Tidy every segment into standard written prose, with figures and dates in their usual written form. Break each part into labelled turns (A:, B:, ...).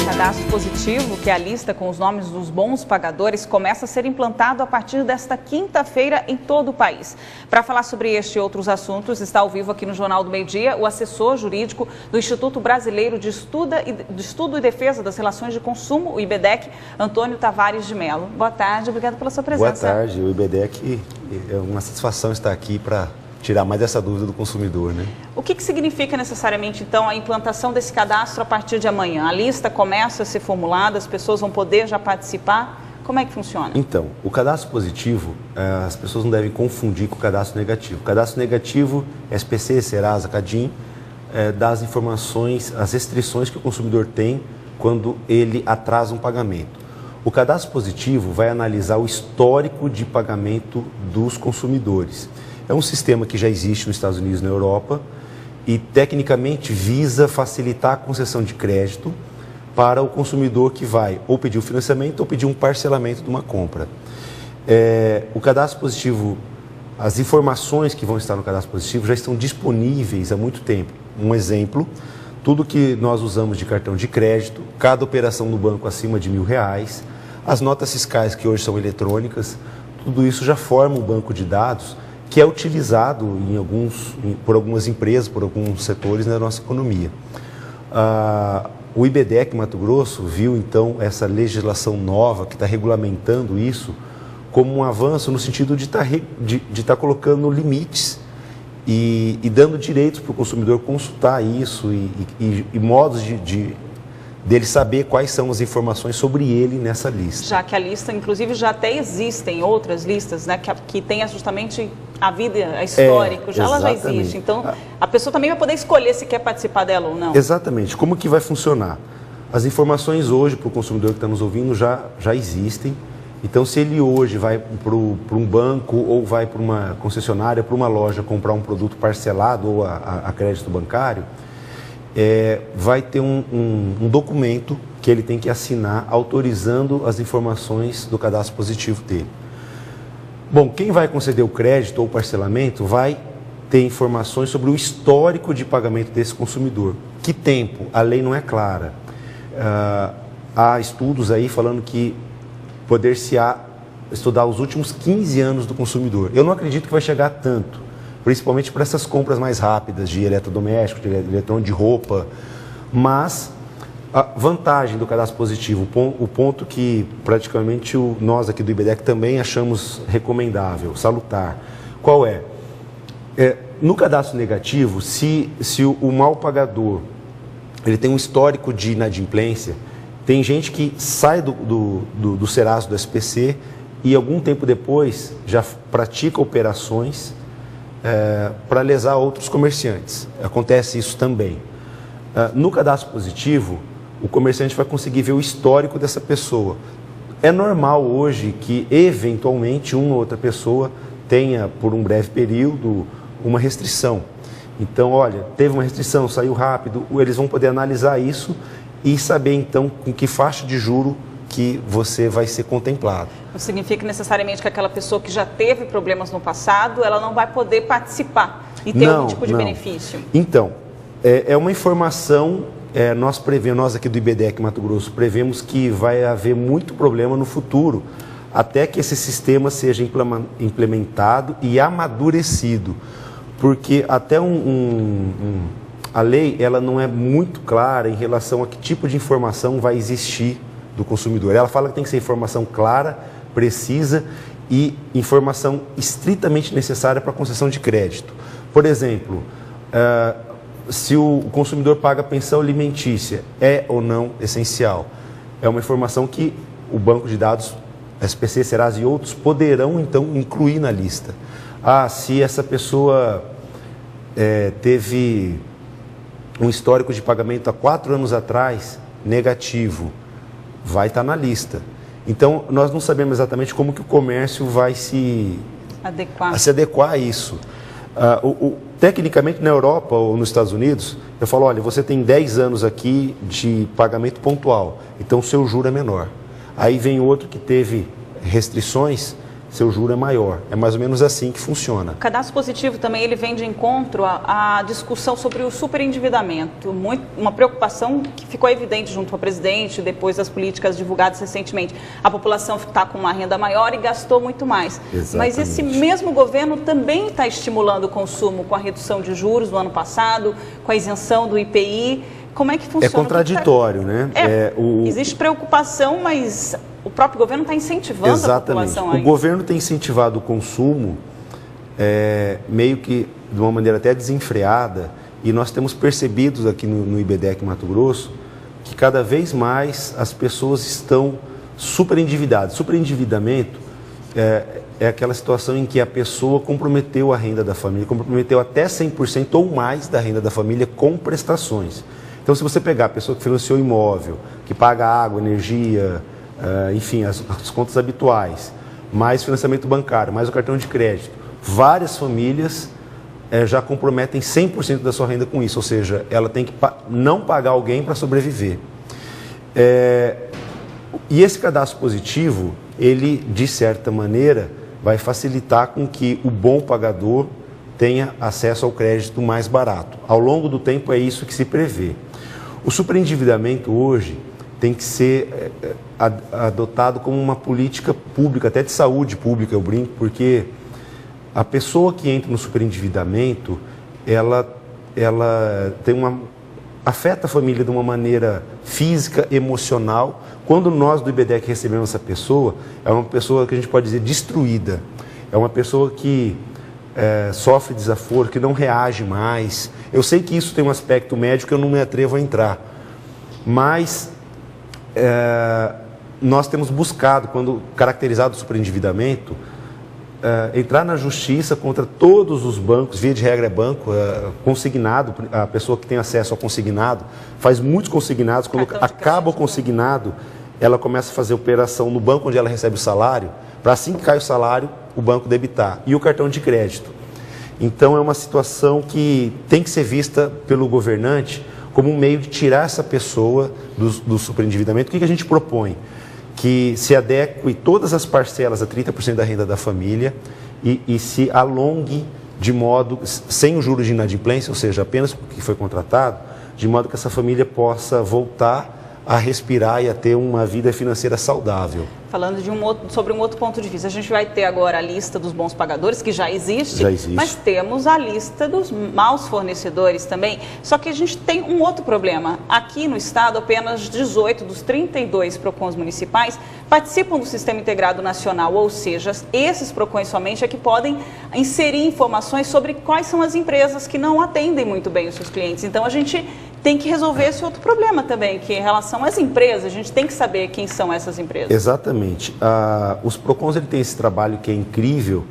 A: cadastro positivo, que é a lista com os nomes dos bons pagadores, começa a ser implantado a partir desta quinta-feira em todo o país. Para falar sobre este e outros assuntos, está ao vivo aqui no Jornal do Meio-Dia o assessor jurídico do Instituto Brasileiro de Estudo e Defesa das Relações de Consumo, o IBDEC, Antônio Tavares de Mello. Boa tarde, obrigado pela sua presença.
B: Boa tarde, o IBDEC é uma satisfação estar aqui para tirar mais dessa dúvida do consumidor, né?
A: O que significa necessariamente, então, a implantação desse cadastro a partir de amanhã? A lista começa a ser formulada, as pessoas vão poder já participar? Como é que funciona?
B: Então, o cadastro positivo, as pessoas não devem confundir com o cadastro negativo. O cadastro negativo, SPC, Serasa, Cadim, dá as informações, as restrições que o consumidor tem quando ele atrasa um pagamento. O cadastro positivo vai analisar o histórico de pagamento dos consumidores. É um sistema que já existe nos Estados Unidos e na Europa e, tecnicamente, visa facilitar a concessão de crédito para o consumidor que vai ou pedir o financiamento ou pedir um parcelamento de uma compra. O cadastro positivo, as informações que vão estar no cadastro positivo já estão disponíveis há muito tempo. Um exemplo, tudo que nós usamos de cartão de crédito, cada operação no banco acima de R$1.000, as notas fiscais que hoje são eletrônicas, tudo isso já forma um banco de dados que é utilizado por algumas empresas, por alguns setores na nossa economia. O IBDEC Mato Grosso viu, então, essa legislação nova que está regulamentando isso como um avanço no sentido de estar colocando limites e dando direitos para o consumidor consultar isso e modos dele saber quais são as informações sobre ele nessa lista.
A: Já que a lista, inclusive, já até existem outras listas, né, que tenha justamente a vida, a histórico, ela já existe. Então, a pessoa também vai poder escolher se quer participar dela ou não.
B: Exatamente. Como que vai funcionar? As informações hoje para o consumidor que está nos ouvindo já existem. Então, se ele hoje vai para um banco ou vai para uma concessionária, para uma loja comprar um produto parcelado ou a crédito bancário, vai ter um documento que ele tem que assinar autorizando as informações do cadastro positivo dele. Bom, quem vai conceder o crédito ou o parcelamento vai ter informações sobre o histórico de pagamento desse consumidor. Que tempo? A lei não é clara. Há estudos aí falando que poder-se-á estudar os últimos 15 anos do consumidor. Eu não acredito que vai chegar a tanto, principalmente para essas compras mais rápidas de eletrodoméstico, de eletrônico, de roupa. Mas a vantagem do cadastro positivo, o ponto que praticamente nós aqui do IBDEC também achamos recomendável, salutar, qual é? No cadastro negativo, se o mal pagador ele tem um histórico de inadimplência, tem gente que sai do Serasa, do SPC, e algum tempo depois já pratica operações para lesar outros comerciantes. Acontece isso também. No cadastro positivo, o comerciante vai conseguir ver o histórico dessa pessoa. É normal hoje que, eventualmente, uma ou outra pessoa tenha, por um breve período, uma restrição. Então, olha, teve uma restrição, saiu rápido, eles vão poder analisar isso e saber, então, com que faixa de juro que você vai ser contemplado.
A: Não significa necessariamente que aquela pessoa que já teve problemas no passado, ela não vai poder participar e ter algum tipo de benefício?
B: Então, é uma informação, nós aqui do IBDEC Mato Grosso prevemos que vai haver muito problema no futuro, até que esse sistema seja implementado e amadurecido, porque até a lei ela não é muito clara em relação a que tipo de informação vai existir do consumidor. Ela fala que tem que ser informação clara, precisa e informação estritamente necessária para a concessão de crédito. Por exemplo, se o consumidor paga pensão alimentícia, é ou não essencial? É uma informação que o banco de dados, SPC, Serasa e outros poderão, então, incluir na lista. Se essa pessoa teve um histórico de pagamento há 4 anos atrás, negativo, vai estar na lista. Então, nós não sabemos exatamente como que o comércio vai se adequar a isso. Tecnicamente, na Europa ou nos Estados Unidos, eu falo, olha, você tem 10 anos aqui de pagamento pontual, então o seu juro é menor. Aí vem outro que teve restrições, seu juro é maior. É mais ou menos assim que funciona.
A: O cadastro positivo também ele vem de encontro à discussão sobre o superendividamento, uma preocupação que ficou evidente junto ao presidente depois das políticas divulgadas recentemente. A população está com uma renda maior e gastou muito mais.
B: Exatamente.
A: Mas esse mesmo governo também está estimulando o consumo com a redução de juros do ano passado, com a isenção do IPI. Como é que funciona?
B: É contraditório, né?
A: Existe preocupação, mas o próprio governo está incentivando a população
B: o governo tem incentivado o consumo meio que de uma maneira até desenfreada, e nós temos percebido aqui no IBDEC Mato Grosso que cada vez mais as pessoas estão superendividadas. Superendividamento é aquela situação em que a pessoa comprometeu a renda da família, comprometeu até 100% ou mais da renda da família com prestações. Então, se você pegar a pessoa que financiou imóvel, que paga água, energia, enfim, as contas habituais, mais financiamento bancário, mais o cartão de crédito, várias famílias já comprometem 100% da sua renda com isso, ou seja, ela tem que não pagar alguém para sobreviver. E esse cadastro positivo, ele, de certa maneira, vai facilitar com que o bom pagador tenha acesso ao crédito mais barato. Ao longo do tempo é isso que se prevê. O superendividamento hoje tem que ser adotado como uma política pública, até de saúde pública, eu brinco, porque a pessoa que entra no superendividamento, ela afeta a família de uma maneira física, emocional. Quando nós do IBDEC recebemos essa pessoa, é uma pessoa que a gente pode dizer destruída, é uma pessoa que sofre desaforo, que não reage mais. Eu sei que isso tem um aspecto médico que eu não me atrevo a entrar, mas nós temos buscado, quando caracterizado o superendividamento, entrar na justiça contra todos os bancos, via de regra é banco, consignado, a pessoa que tem acesso ao consignado, faz muitos consignados, quando acaba o consignado, ela começa a fazer operação no banco onde ela recebe o salário, para assim que cai o salário, o banco debitar, e o cartão de crédito. Então é uma situação que tem que ser vista pelo governante como um meio de tirar essa pessoa do superendividamento. O que a gente propõe? Que se adeque todas as parcelas a 30% da renda da família e se alongue de modo, sem o juros de inadimplência, ou seja, apenas o que foi contratado, de modo que essa família possa voltar a respirar e a ter uma vida financeira saudável.
A: Falando sobre um outro ponto de vista, a gente vai ter agora a lista dos bons pagadores, que já existe, mas temos a lista dos maus fornecedores também. Só que a gente tem um outro problema. Aqui no estado, apenas 18 dos 32 PROCONs municipais participam do Sistema Integrado Nacional, ou seja, esses PROCONs somente é que podem inserir informações sobre quais são as empresas que não atendem muito bem os seus clientes. Então, a gente tem que resolver esse outro problema também, que em relação às empresas, a gente tem que saber quem são essas empresas.
B: Exatamente. Os PROCONs têm esse trabalho que é incrível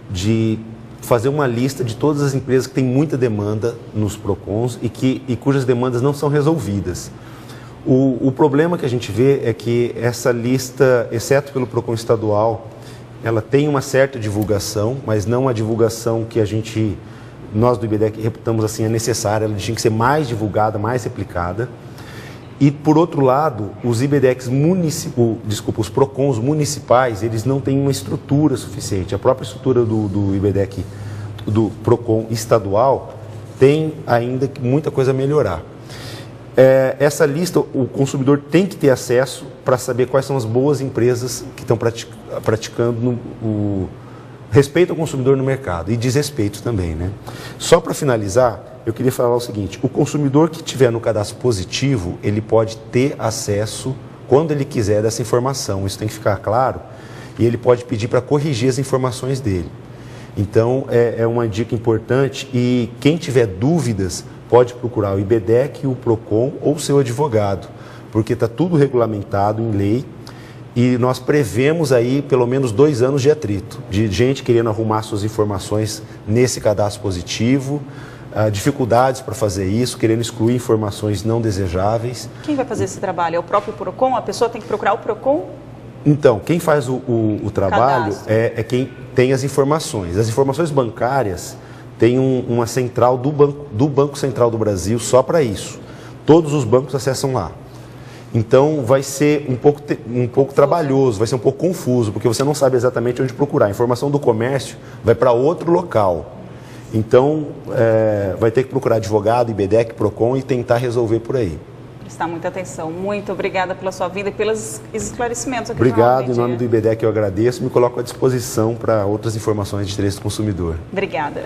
B: de fazer uma lista de todas as empresas que têm muita demanda nos PROCONs e cujas demandas não são resolvidas. O problema que a gente vê é que essa lista, exceto pelo PROCON estadual, ela tem uma certa divulgação, mas não a divulgação que nós do IBDEC reputamos assim é necessária, ela tinha que ser mais divulgada, mais replicada. E, por outro lado, os os PROCONs municipais, eles não têm uma estrutura suficiente. A própria estrutura do IBDEC, do PROCON estadual, tem ainda muita coisa a melhorar. Essa lista, o consumidor tem que ter acesso para saber quais são as boas empresas que estão praticando o respeito ao consumidor no mercado e desrespeito também, né? Só para finalizar, eu queria falar o seguinte: o consumidor que tiver no cadastro positivo, ele pode ter acesso, quando ele quiser, dessa informação. Isso tem que ficar claro, e ele pode pedir para corrigir as informações dele. Então, é uma dica importante, e quem tiver dúvidas pode procurar o IBDEC, o PROCON ou o seu advogado, porque está tudo regulamentado em lei. E nós prevemos aí pelo menos 2 anos de atrito, de gente querendo arrumar suas informações nesse cadastro positivo, dificuldades para fazer isso, querendo excluir informações não desejáveis.
A: Quem vai fazer esse trabalho? É o próprio PROCON? A pessoa tem que procurar o PROCON?
B: Então, quem faz o trabalho é quem tem as informações. As informações bancárias têm uma central do Banco Central do Brasil só para isso. Todos os bancos acessam lá. Então vai ser um pouco trabalhoso, vai ser um pouco confuso, porque você não sabe exatamente onde procurar. A informação do comércio vai para outro local. Então vai ter que procurar advogado, IBDEC, PROCON e tentar resolver por aí.
A: Prestar muita atenção. Muito obrigada pela sua vinda e pelos esclarecimentos aqui.
B: Obrigado, em nome do IBDEC eu agradeço, me coloco à disposição para outras informações de interesse do consumidor.
A: Obrigada.